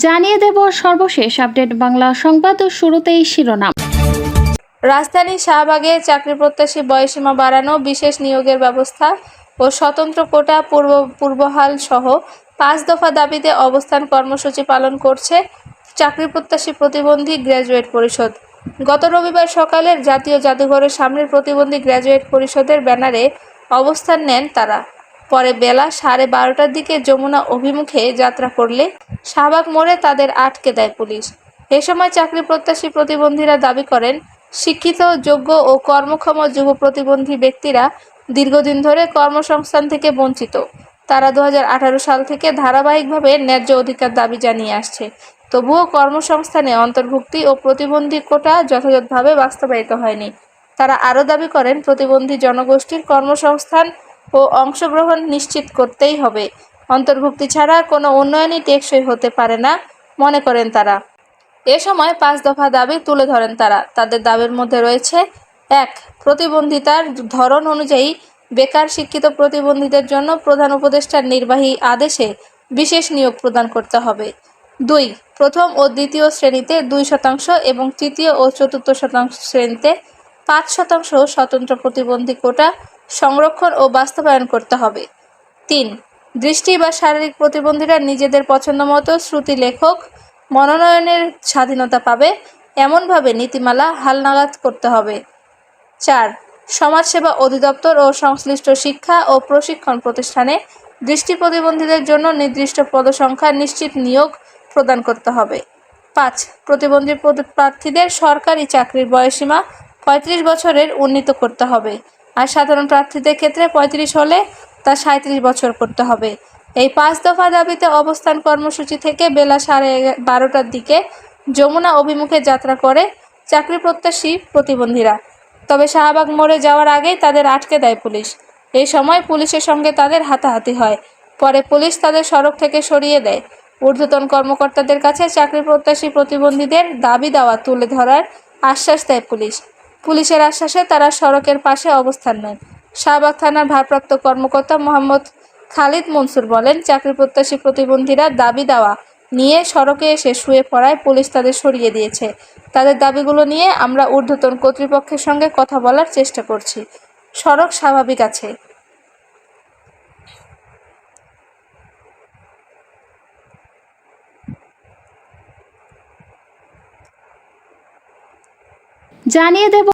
জানিয়ে দেব সর্বশেষ আপডেট বাংলা সংবাদ। শুরুতেই শিরোনাম। রাজধানী শাহবাগে চাকরি প্রত্যাশী বয়সীমা বাড়ানো, বিশেষ নিয়োগের ব্যবস্থা ও স্বতন্ত্র কোটা পূর্বহাল সহ 5 দফা দাবিতে অবস্থান কর্মসূচি পালন করছে চাকরি প্রত্যাশী প্রতিবন্ধী গ্র্যাজুয়েট পরিষদ। গত রবিবার সকালে জাতীয় জাদুঘরের সামনের প্রতিবন্ধী গ্র্যাজুয়েট পরিষদের ব্যানারে অবস্থান নেন তারা। পরে বেলা 12:30টার দিকে যমুনা অভিমুখে যাত্রা করলে শাহবাগ মোড়ে তাদের আটকে দেয় পুলিশ। এ সময় চাকরি প্রত্যাশী প্রতিবন্ধীরা দাবি করেন, শিক্ষিত, যোগ্য ও কর্মক্ষম যুব প্রতিবন্ধী ব্যক্তিরা দীর্ঘদিন ধরে কর্মসংস্থান থেকে বঞ্চিত। তারা 2018 সাল থেকে ধারাবাহিকভাবে ন্যায্য অধিকার দাবি জানিয়ে আসছে, তবুও কর্মসংস্থানে অন্তর্ভুক্তি ও প্রতিবন্ধী কোটা যথাযথভাবে বাস্তবায়িত হয়নি। তারা আরও দাবি করেন, প্রতিবন্ধী জনগোষ্ঠীর কর্মসংস্থান ও অংশগ্রহণ নিশ্চিত করতেই হবে। অন্তর্ভুক্তি ছাড়া কোনো উন্নয়নই টেকসই হতে পারে না মনে করেন তারা। এ সময় 5 দফা দাবি তুলে ধরেন তারা। তাদের দাবির মধ্যে রয়েছে: 1. প্রতিবন্ধিতার ধরন অনুযায়ী বেকার শিক্ষিত প্রতিবন্ধীদের জন্য প্রধান উপদেষ্টার নির্বাহী আদেশে বিশেষ নিয়োগ প্রদান করতে হবে। 2. প্রথম ও দ্বিতীয় শ্রেণীতে 2% এবং তৃতীয় ও চতুর্থ শ্রেণীতে 5% স্বতন্ত্র প্রতিবন্ধী কোটা সংরক্ষণ ও বাস্তবায়ন করতে হবে। 3. দৃষ্টি বা শারীরিক প্রতিবন্ধীরা নিজেদের পছন্দমতো শ্রুতি লেখক মনোনয়নের স্বাধীনতা পাবে, এমনভাবে নীতিমালা হালনাগাদ করতে হবে। 4. সমাজসেবা অধিদপ্তর ও সংশ্লিষ্ট শিক্ষা ও প্রশিক্ষণ প্রতিষ্ঠানে দৃষ্টি প্রতিবন্ধীদের জন্য নির্দিষ্ট পদসংখ্যা নিশ্চিত নিয়োগ প্রদান করতে হবে। 5. প্রতিবন্ধী প্রার্থীদের সরকারি চাকরির বয়সীমা 35 বছরের উন্নীত করতে হবে, আর সাধারণ প্রার্থীদের ক্ষেত্রে 35 হলে তা 37 বছর করতে হবে। এই 5 দফা দাবিতে অবস্থান কর্মসূচি থেকে বেলা 12:30টার দিকে যমুনা অভিমুখে যাত্রা করে চাকরি প্রত্যাশী প্রতিবন্ধীরা। তবে শাহবাগ মোড়ে যাওয়ার আগেই তাদের আটকে দেয় পুলিশ। এই সময় পুলিশের সঙ্গে তাদের হাতাহাতি হয়। পরে পুলিশ তাদের সড়ক থেকে সরিয়ে দেয়। ঊর্ধ্বতন কর্মকর্তাদের কাছে চাকরি প্রত্যাশী প্রতিবন্ধীদের দাবি দেওয়া তুলে ধরার আশ্বাস দেয় পুলিশ। পুলিশের আশ্বাসে তারা সড়কের পাশে অবস্থান নেন। শাহবাগ থানার ভারপ্রাপ্ত কর্মকর্তা মোহাম্মদ খালিদ মনসুর বলেন, চাকরি প্রত্যাশী প্রতিবন্ধীরা দাবি দেওয়া নিয়ে সড়কে এসে শুয়ে পড়ায় পুলিশ তাদের সরিয়ে দিয়েছে। তাদের দাবিগুলো নিয়ে আমরা ঊর্ধ্বতন কর্তৃপক্ষের সঙ্গে কথা বলার চেষ্টা করছি। সড়ক স্বাভাবিক আছে। জানিয়ে দেব